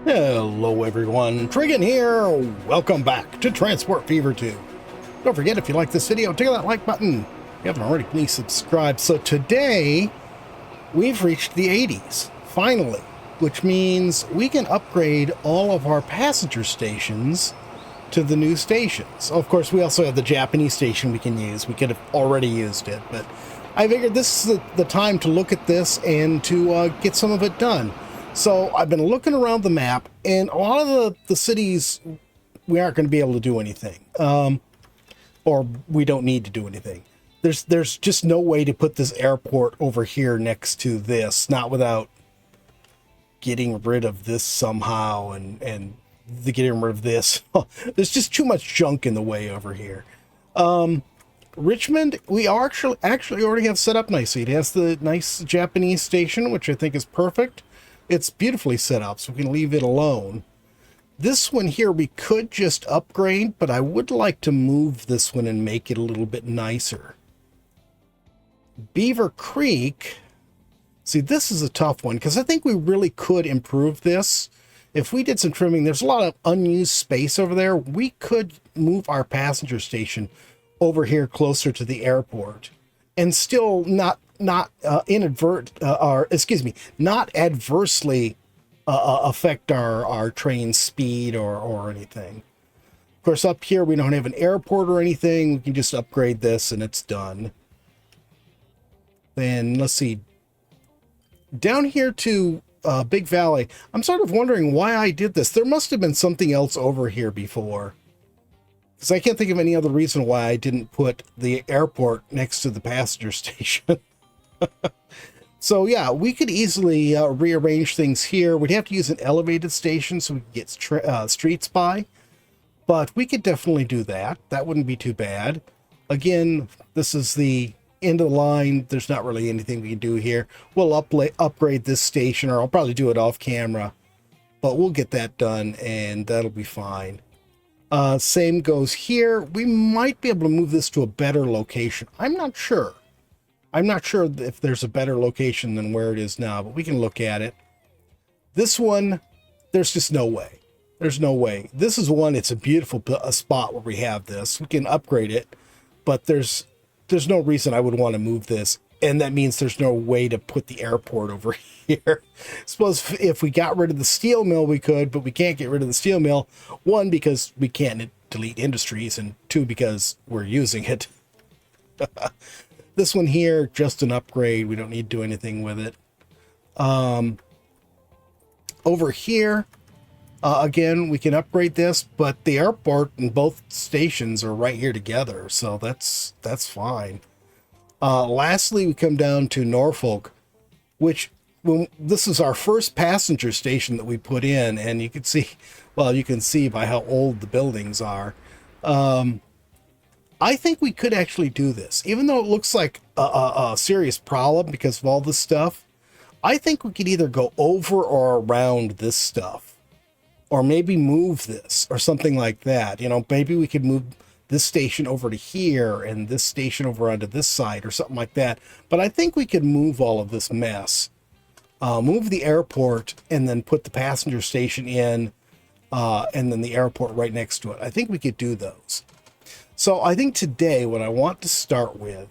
Hello everyone, Trigan here. Welcome back to Transport Fever 2. Don't forget, if you like this video, take that like button. If you haven't already, please subscribe. So today, we've reached the 80s, finally, which means we can upgrade all of our passenger stations to the new stations. Of course, we also have the Japanese station we can use. We could have already used it, but I figured this is the time to look at this and to get some of it done. So I've been looking around the map, and a lot of the cities, we aren't going to be able to do anything, or we don't need to do anything. There's just no way to put this airport over here next to this, not without getting rid of this somehow, and getting rid of this. There's just too much junk in the way over here. Richmond, we are actually already have set up nicely. It has the nice Japanese station, which I think is perfect. It's beautifully set up, so we can leave it alone. This one here, we could just upgrade, but I would like to move this one and make it a little bit nicer. Beaver Creek, see, this is a tough one, because I think we really could improve this. If we did some trimming, there's a lot of unused space over there. We could move our passenger station over here closer to the airport and still not adversely affect our train speed or anything. Of course, up here we don't have an airport or anything. We can just upgrade this and it's done. Then let's see, down here to Big Valley, I'm sort of wondering why I did this. There must have been something else over here before, because I can't think of any other reason why I didn't put the airport next to the passenger station. So yeah, we could easily rearrange things here. We'd have to use an elevated station so we could get streets by, but we could definitely do that. That wouldn't be too bad. Again, this is the end of the line. There's not really anything we can do here. We'll upgrade this station, or I'll probably do it off camera, but we'll get that done and that'll be fine. Same goes here. We might be able to move this to a better location. I'm not sure. I'm not sure if there's a better location than where it is now, but we can look at it. This one, there's just no way. There's no way. This is one, it's a beautiful spot where we have this. We can upgrade it, but there's no reason I would want to move this. And that means there's no way to put the airport over here. Suppose if we got rid of the steel mill, we could, but we can't get rid of the steel mill. One, because we can't delete industries, and two, because we're using it. This one here, just an upgrade. We don't need to do anything with it. Over here, again, we can upgrade this, but the airport and both stations are right here together, so that's fine. Lastly, we come down to Norfolk, which this is our first passenger station that we put in, and you can see, well, you can see by how old the buildings are. I think we could actually do this, even though it looks like a serious problem because of all this stuff. I think we could either go over or around this stuff, or maybe move this or something like that. You know, maybe we could move this station over to here and this station over onto this side or something like that. But I think we could move all of this mess, move the airport, and then put the passenger station in, and then the airport right next to it. I think we could do those. So I think today what I want to start with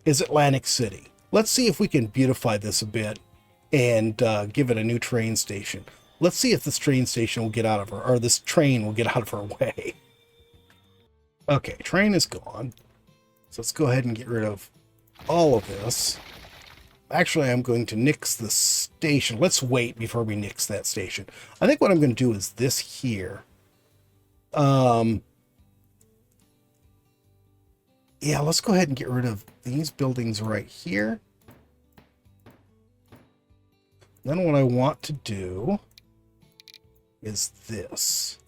is Atlantic City. Let's see if we can beautify this a bit and give it a new train station. Let's see if this train station will get out of our, or this train will get out of our way. Okay, train is gone. So let's go ahead and get rid of all of this. Actually, I'm going to nix the station. Let's wait before we nix that station. I think what I'm going to do is this here. Yeah, let's go ahead and get rid of these buildings right here. Then what I want to do is this.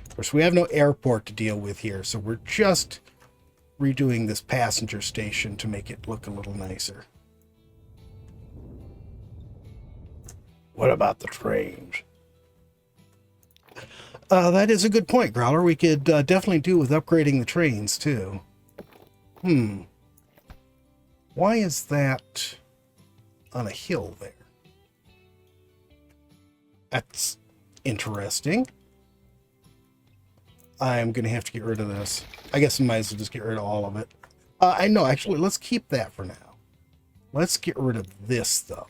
Of course, we have no airport to deal with here, so we're just redoing this passenger station to make it look a little nicer. What about the trains? That is a good point, Growler. We could definitely do with upgrading the trains, too. Why is that on a hill there? That's interesting. I'm going to have to get rid of this. I guess I might as well just get rid of all of it. I know, actually, let's keep that for now. Let's get rid of this, though.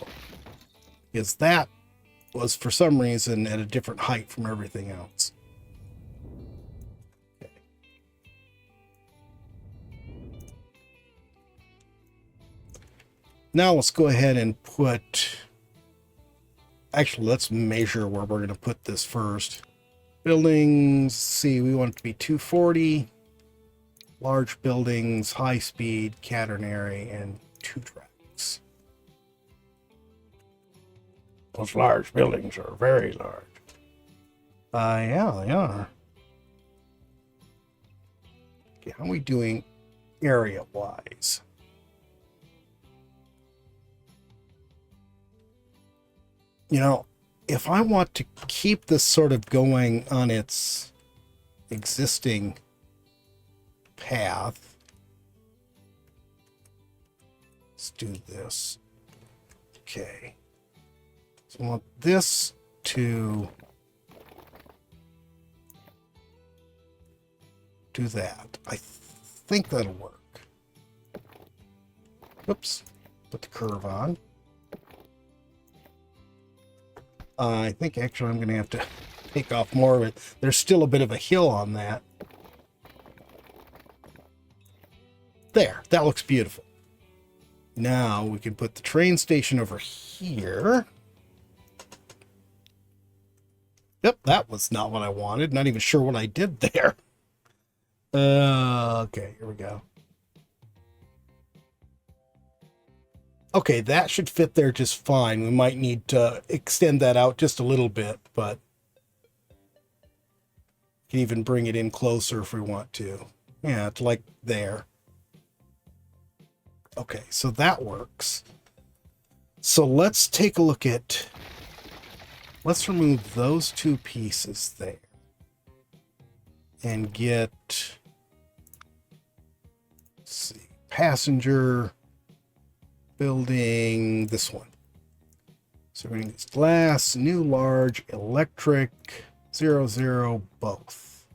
Because that was, for some reason, at a different height from everything else. Okay. Now let's go ahead and put... Actually, let's measure where we're going to put this first. Buildings, see, we want it to be 240. Large buildings, high speed, catenary, and 2 tracks. Those large buildings are very large. Yeah, they are. Okay, how are we doing area-wise? You know, if I want to keep this sort of going on its existing path, let's do this. Okay. So I want this to do that. I think that'll work. Oops. Put the curve on. I think actually I'm going to have to take off more of it. There's still a bit of a hill on that. There, that looks beautiful. Now we can put the train station over here. Yep, that was not what I wanted. Not even sure what I did there. Okay, here we go. Okay, that should fit there just fine. We might need to extend that out just a little bit, but we can even bring it in closer if we want to. Yeah, it's like there. Okay, so that works. So let's take a look at... Let's remove those 2 pieces there. And get... Let's see. Passenger... Building this one. So we're going to use glass, new, large, electric, 0, both.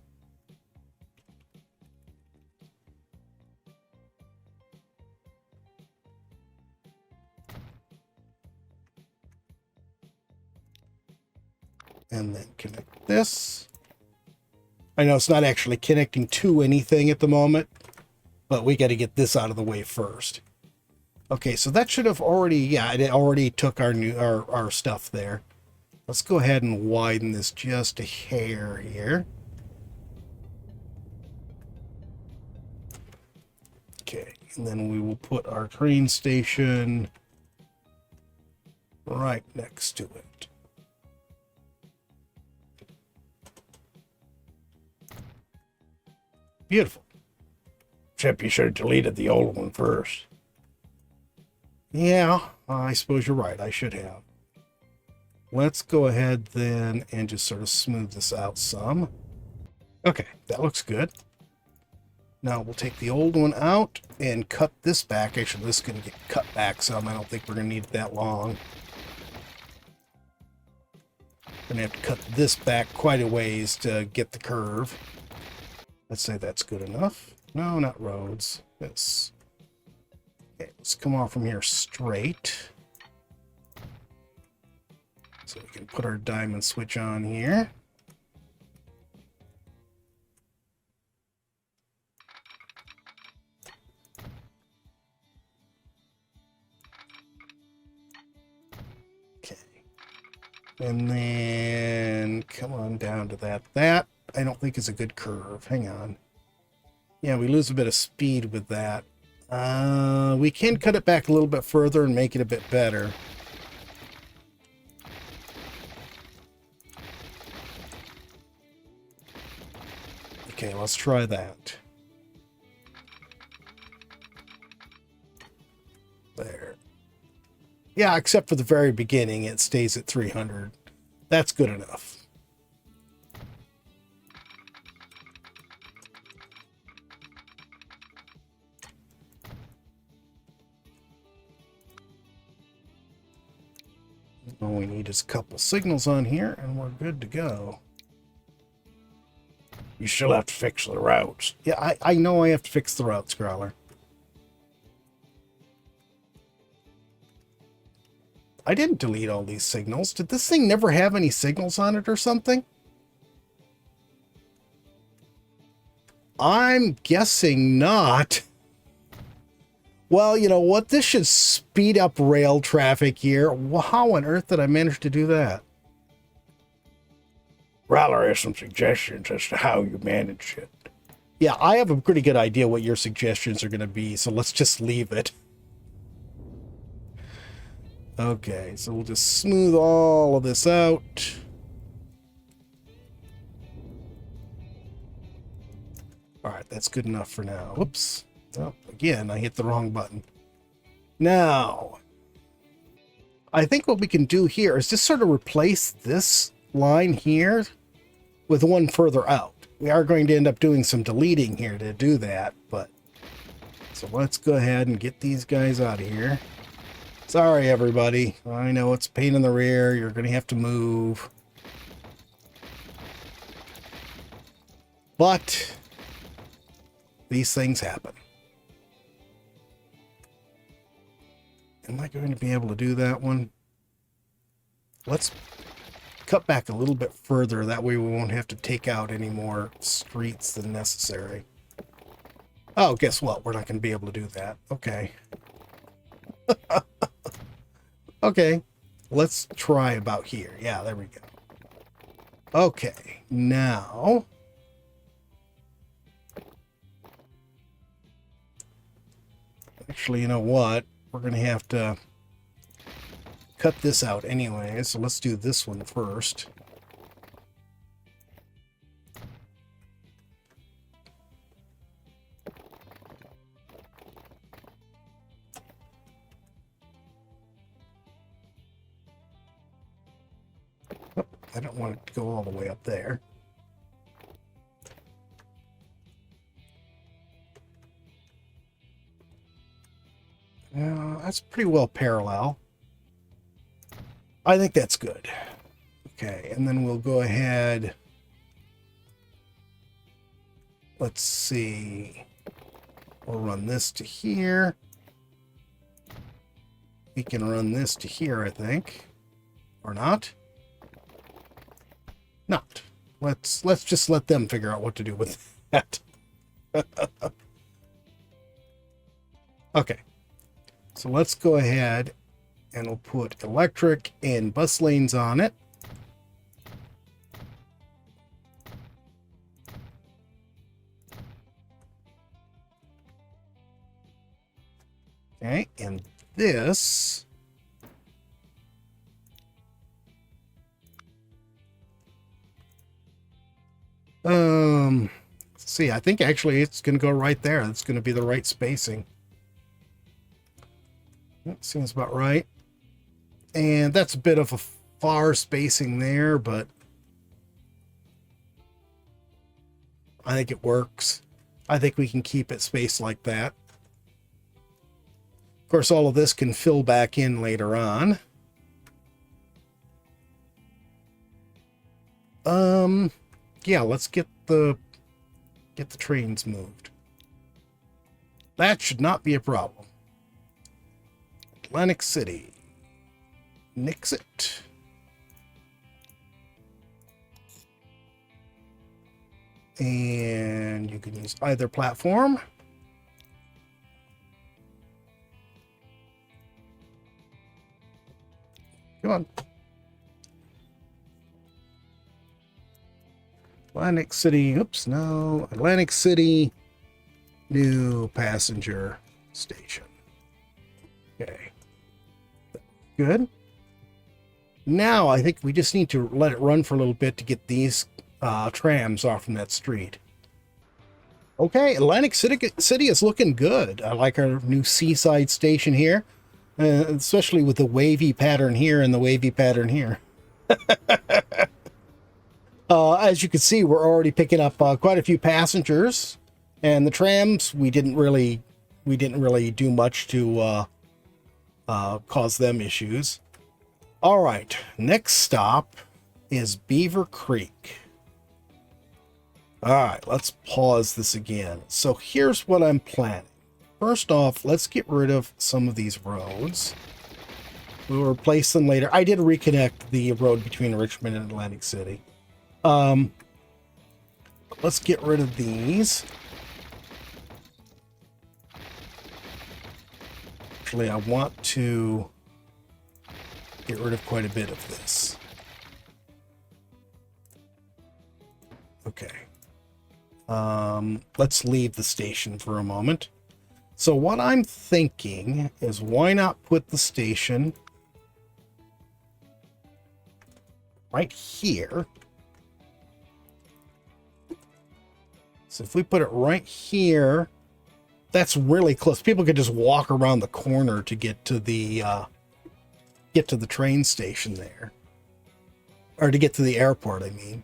And then connect this. I know it's not actually connecting to anything at the moment, but we got to get this out of the way first. Okay, so that should have already, yeah, it already took our stuff there. Let's go ahead and widen this just a hair here. Okay, and then we will put our train station right next to it. Beautiful. Except you should have deleted the old one first. Yeah, I suppose you're right. I should have. Let's go ahead then and just sort of smooth this out some. Okay, that looks good. Now we'll take the old one out and cut this back. Actually, this is going to get cut back some. I don't think we're going to need it that long. We're going to have to cut this back quite a ways to get the curve. Let's say that's good enough. No, not roads. This. Okay, let's come off from here straight. So we can put our diamond switch on here. Okay. And then come on down to that. That I don't think is a good curve. Hang on. Yeah, we lose a bit of speed with that. We can cut it back a little bit further and make it a bit better. Okay, let's try that. There. Yeah, except for the very beginning, it stays at 300. That's good enough. All we need is a couple signals on here, and we're good to go. You still have to fix the routes. Yeah, I know I have to fix the routes, Growler. I didn't delete all these signals. Did this thing never have any signals on it or something? I'm guessing not. Well, you know what? This should speed up rail traffic here. Well, how on earth did I manage to do that? Growler has some suggestions as to how you manage it. Yeah, I have a pretty good idea what your suggestions are going to be, so let's just leave it. Okay, so we'll just smooth all of this out. All right, that's good enough for now. Whoops. Oh, again, I hit the wrong button. Now, I think what we can do here is just sort of replace this line here with one further out. We are going to end up doing some deleting here to do that, but so let's go ahead and get these guys out of here. Sorry, everybody. I know it's a pain in the rear. You're going to have to move. But these things happen. Am I going to be able to do that one? Let's cut back a little bit further. That way we won't have to take out any more streets than necessary. Oh, guess what? We're not going to be able to do that. Okay. Okay. Let's try about here. Yeah, there we go. Okay. Now, actually, you know what? We're going to have to cut this out anyway, so let's do this one first. Oh, I don't want it to go all the way up there. That's pretty well parallel. I think that's good. Okay, and then we'll go ahead. Let's see. We'll run this to here. We can run this to here, I think. Or not? Not. Let's just let them figure out what to do with that. Okay. So let's go ahead and we'll put electric and bus lanes on it. Okay, and this let's see, I think actually it's going to go right there. It's going to be the right spacing. That seems about right. And that's a bit of a far spacing there, but I think it works. I think we can keep it spaced like that. Of course, all of this can fill back in later on. Yeah, let's get the trains moved. That should not be a problem. Atlantic City. Nix it. And you can use either platform. Come on. Atlantic City. Oops, no. Atlantic City. New passenger station. Okay. Good. Now I think we just need to let it run for a little bit to get these trams off from that street. Okay, Atlantic City is looking good. I like our new seaside station here, especially with the wavy pattern here and the wavy pattern here. As you can see, we're already picking up quite a few passengers, and the trams we didn't really do much to cause them issues. All right, next stop is Beaver Creek. All right, let's pause this again. So here's what I'm planning. First off, let's get rid of some of these roads. We'll replace them later. I did reconnect the road between Richmond and Atlantic City. Let's get rid of these. Actually, I want to get rid of quite a bit of this. Okay. Let's leave the station for a moment. So what I'm thinking is, why not put the station right here? So if we put it right here, that's really close. People could just walk around the corner to get to the train station there, or to get to the airport, I mean.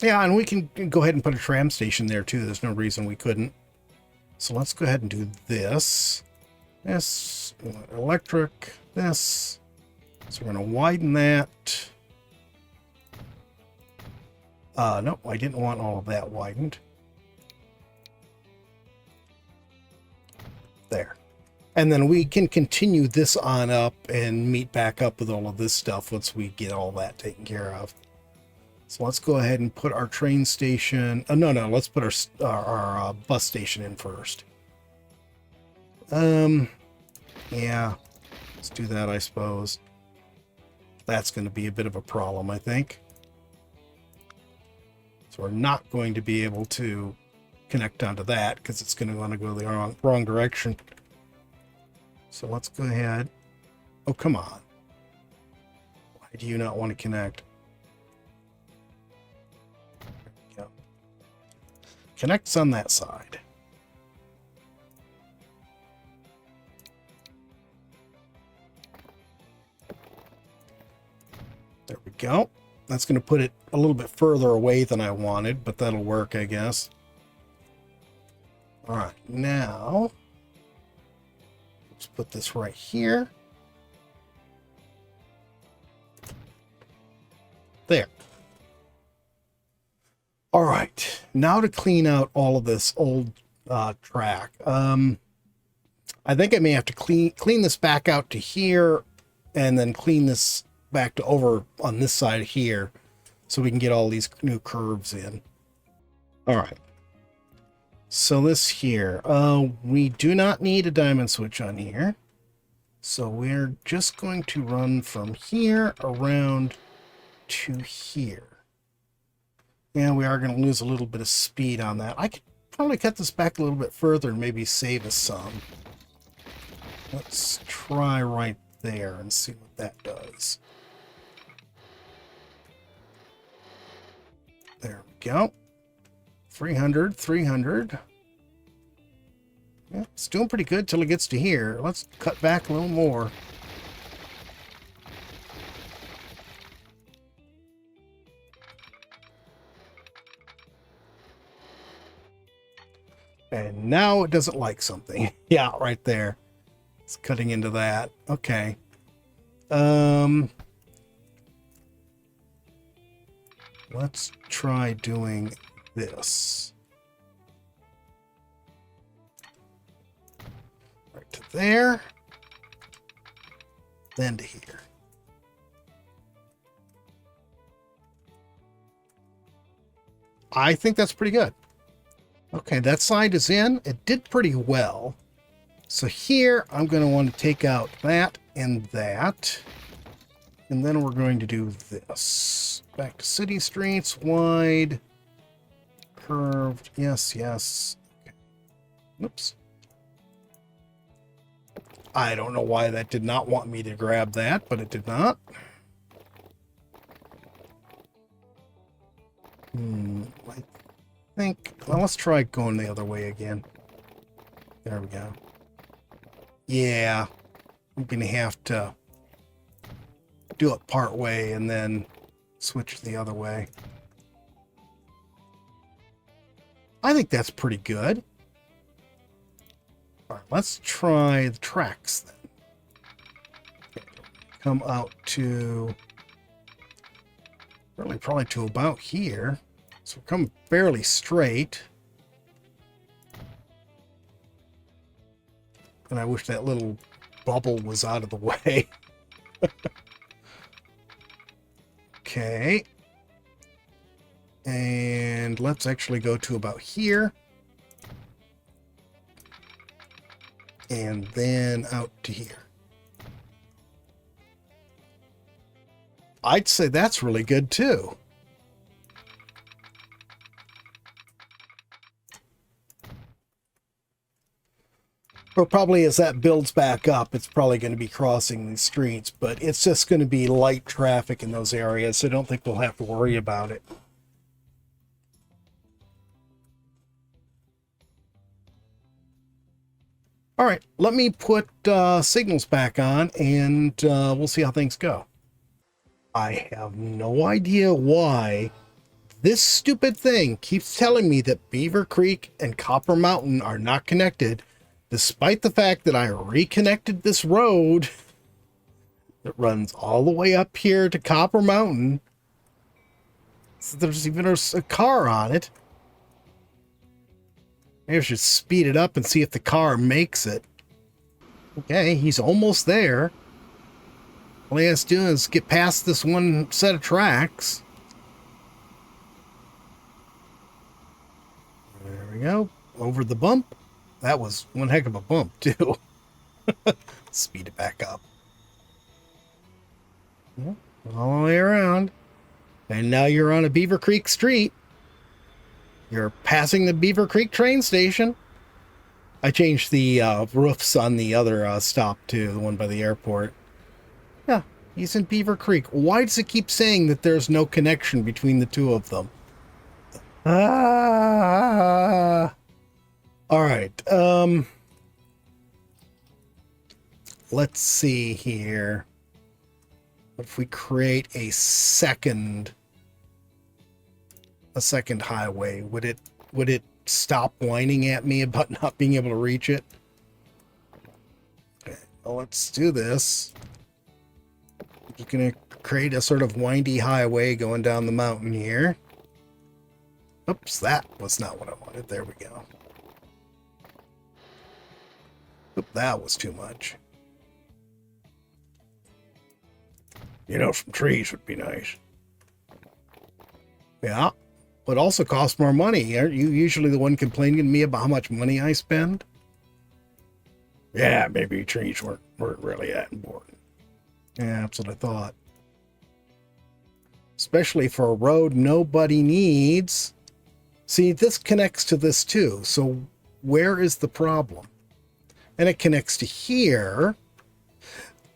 Yeah, and we can go ahead and put a tram station there too. There's no reason we couldn't. So let's go ahead and do this. This, electric, this. So we're going to widen that. No, I didn't want all of that widened. There. And then we can continue this on up and meet back up with all of this stuff once we get all that taken care of. So let's go ahead and put our train station. No, let's put our bus station in first. Yeah, let's do that, I suppose. That's going to be a bit of a problem, I think. So we're not going to be able to connect onto that because it's going to want to go the wrong direction. So let's go ahead. Oh, come on. Why do you not want to connect? There we go. Connects on that side. There we go. That's going to put it a little bit further away than I wanted, but that'll work, I guess. All right, now let's put this right here. There. All right, now to clean out all of this old track. I think I may have to clean this back out to here, and then clean this back to over on this side here, so we can get all these new curves in. All right. So this here, we do not need a diamond switch on here. So we're just going to run from here around to here. And we are going to lose a little bit of speed on that. I could probably cut this back a little bit further and maybe save us some. Let's try right there and see what that does. There we go. 300, 300. Yeah, it's doing pretty good till it gets to here. Let's cut back a little more. And now it doesn't like something. Yeah, right there. It's cutting into that. Okay. Let's try doing this. Right to there. Then to here. I think that's pretty good. Okay, that side is in. It did pretty well. So here, I'm going to want to take out that and that. And then we're going to do this. Back to city streets, wide, curved. Yes, yes. Okay. Oops. I don't know why that did not want me to grab that, but it did not. I think, well, let's try going the other way again. There we go. Yeah, I'm going to have to do it part way and then switch the other way. I think that's pretty good. All right, let's try the tracks then. Come out to really probably to about here. So we're coming fairly straight. And I wish that little bubble was out of the way. Okay. And let's actually go to about here. And then out to here. I'd say that's really good too. Or probably as that builds back up, it's probably going to be crossing these streets, but it's just going to be light traffic in those areas, so I don't think we'll have to worry about it. All right, let me put signals back on, and we'll see how things go. I have no idea why this stupid thing keeps telling me that Beaver Creek and Copper Mountain are not connected, despite the fact that I reconnected this road that runs all the way up here to Copper Mountain. So there's even a car on it. Maybe I should speed it up and see if the car makes it. Okay, he's almost there. All he has to do is get past this one set of tracks. There we go. Over the bump. That was one heck of a bump, too. Speed it back up. All the way around. And now you're on a Beaver Creek street. You're passing the Beaver Creek train station. I changed the roofs on the other stop, too, the one by the airport. Yeah, he's in Beaver Creek. Why does it keep saying that there's no connection between the two of them? All right. Let's see here. What if we create a second highway? Would it stop whining at me about not being able to reach it? Okay, well, let's do this. I'm just gonna create a sort of windy highway going down the mountain here. Oops, that was not what I wanted. There we go. Oop, that was too much. You know, some trees would be nice. Yeah, but also cost more money. Aren't you usually the one complaining to me about how much money I spend? Yeah, maybe trees weren't really that important. Yeah, that's what I thought. Especially for a road nobody needs. See, this connects to this too. So where is the problem? And it connects to here.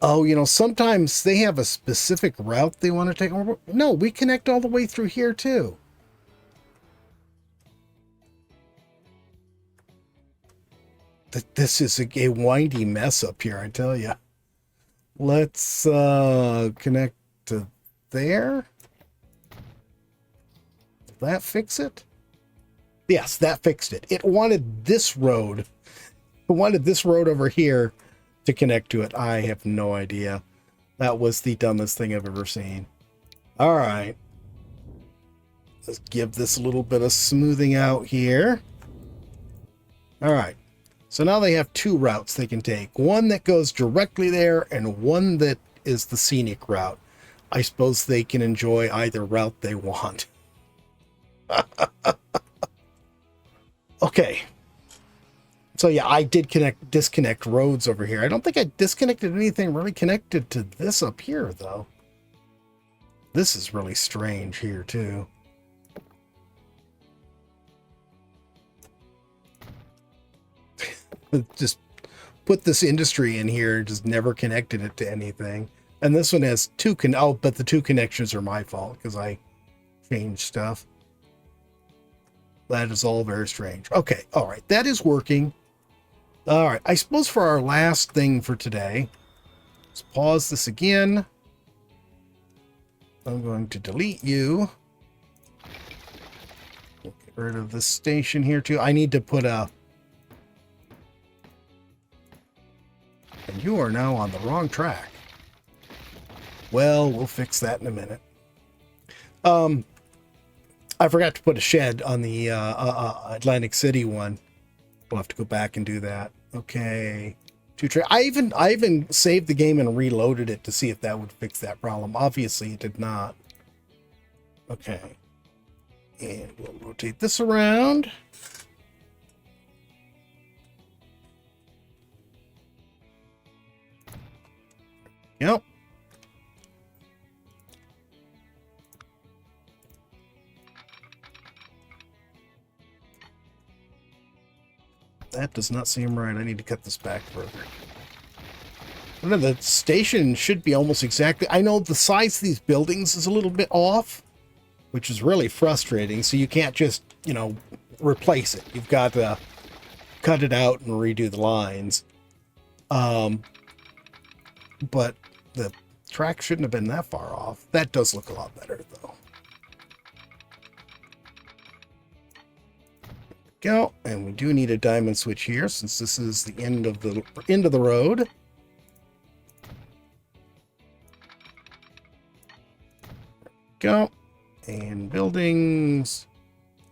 Oh, you know, sometimes they have a specific route they want to take. No, we connect all the way through here too. This is a windy mess up here, I tell you. Let's connect to there. Will that fix it? Yes, that fixed it. It wanted this road. It wanted this road over here to connect to it. I have no idea. That was the dumbest thing I've ever seen. All right. Let's give this a little bit of smoothing out here. All right. So now they have two routes they can take. One that goes directly there and one that is the scenic route. I suppose they can enjoy either route they want. Okay. So yeah, I did disconnect roads over here. I don't think I disconnected anything really connected to this up here, though. This is really strange here, too. Just put this industry in here, just never connected it to anything. And this one has two but the two connections are my fault because I changed stuff. That is all very strange. Okay, all right, that is working. All right, I suppose for our last thing for today, let's pause this again. I'm going to delete you. Get rid of this station here too. I need to put a You are now on the wrong track. Well, we'll fix that in a minute. I forgot to put a shed on the Atlantic City one. We'll have to go back and do that. Okay. I even saved the game and reloaded it to see if that would fix that problem. Obviously, it did not. Okay. And we'll rotate this around. Yep. That does not seem right. I need to cut this back further. I know the station should be almost exactly... I know the size of these buildings is a little bit off, which is really frustrating. So you can't just, you know, replace it. You've got to cut it out and redo the lines. But the track shouldn't have been that far off. That does look a lot better, though. Go, and we do need a diamond switch here since this is the end of the road. Go, and buildings.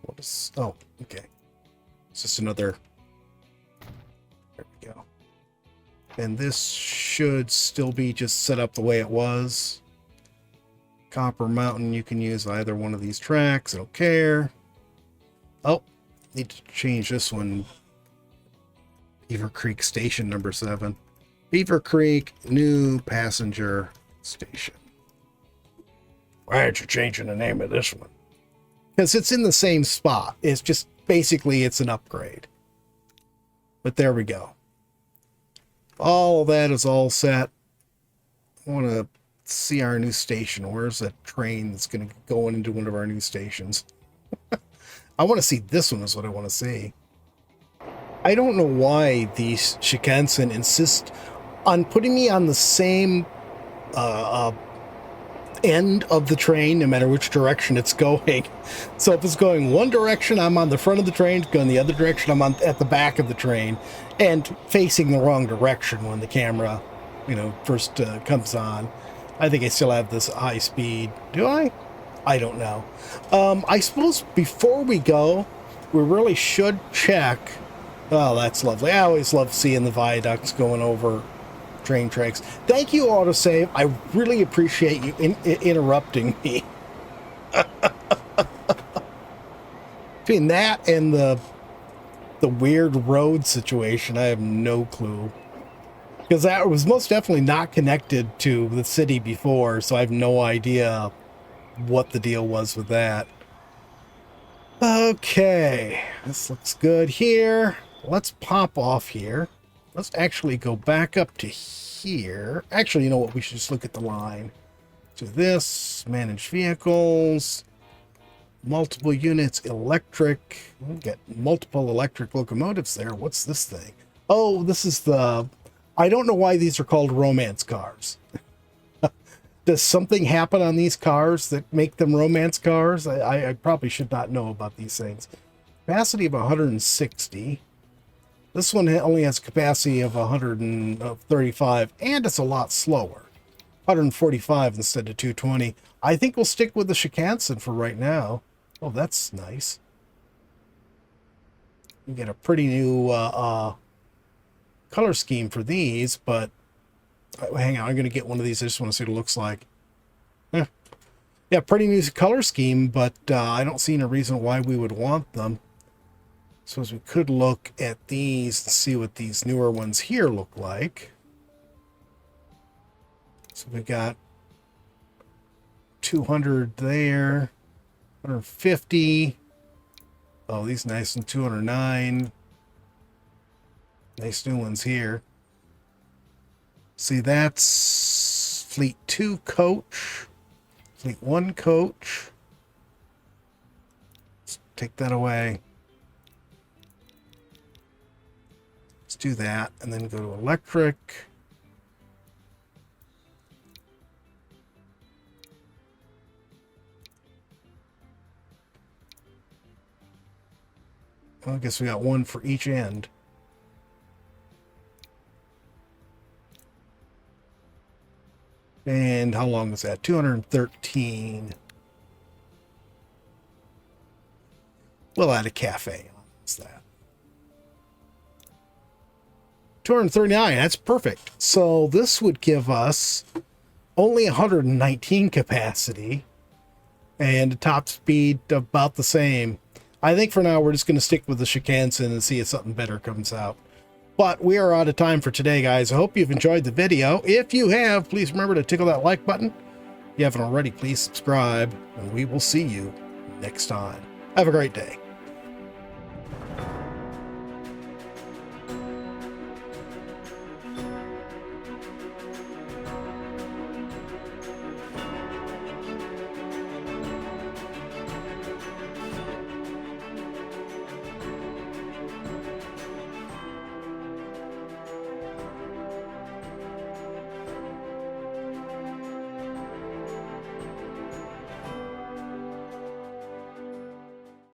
What is? Oh, okay. It's just another. There we go. And this should still be just set up the way it was. Copper Mountain. You can use either one of these tracks. I don't care. Oh. Need to change this one. Beaver Creek Station number 7. Beaver Creek, new passenger station. Why aren't you changing the name of this one? Because it's in the same spot. It's just basically it's an upgrade. But there we go. All of that is all set. I want to see our new station. Where's that train that's going to go into one of our new stations? I want to see this one is what I want to see. I don't know why these Shinkansen insist on putting me on the same end of the train, no matter which direction it's going. So if it's going one direction, I'm on the front of the train. Going the other direction, I'm at the back of the train, and facing the wrong direction when the camera, you know, first comes on. I think I still have this high speed. Do I? I don't know. I suppose before we go, we really should check. Oh, that's lovely. I always love seeing the viaducts going over train tracks. Thank you, autosave. I really appreciate you interrupting me. Between that and the weird road situation, I have no clue. Because that was most definitely not connected to the city before, so I have no idea what the deal was with that. Okay, this looks good here. Let's pop off here. Let's actually go back up to here. Actually, you know what? We should just look at the line. To this, manage vehicles, multiple units, electric. We've got multiple electric locomotives there. What's this thing? Oh, this is the... I don't know why these are called romance cars. Does something happen on these cars that make them romance cars? I probably should not know about these things. Capacity of 160. This one only has capacity of 135, and it's a lot slower. 145 instead of 220. I think we'll stick with the Shinkansen for right now. Oh, that's nice. You get a pretty new color scheme for these, but hang on, I'm going to get one of these. I just want to see what it looks like. Yeah, pretty new color scheme, but I don't see any reason why we would want them. So as we could look at these and see what these newer ones here look like. So we've got 200 there, 150. Oh, these nice and 209. Nice new ones here. See, that's Fleet 2 coach, Fleet 1 coach. Let's take that away. Let's do that, and then go to electric. Well, I guess we got one for each end. And how long was that? 213. We'll add a cafe on. What's that? 239. That's perfect. So this would give us only 119 capacity and a top speed about the same. I think for now we're just going to stick with the Shikansen and see if something better comes out. But we are out of time for today, guys. I hope you've enjoyed the video. If you have, please remember to tickle that like button. If you haven't already, please subscribe, and we will see you next time. Have a great day.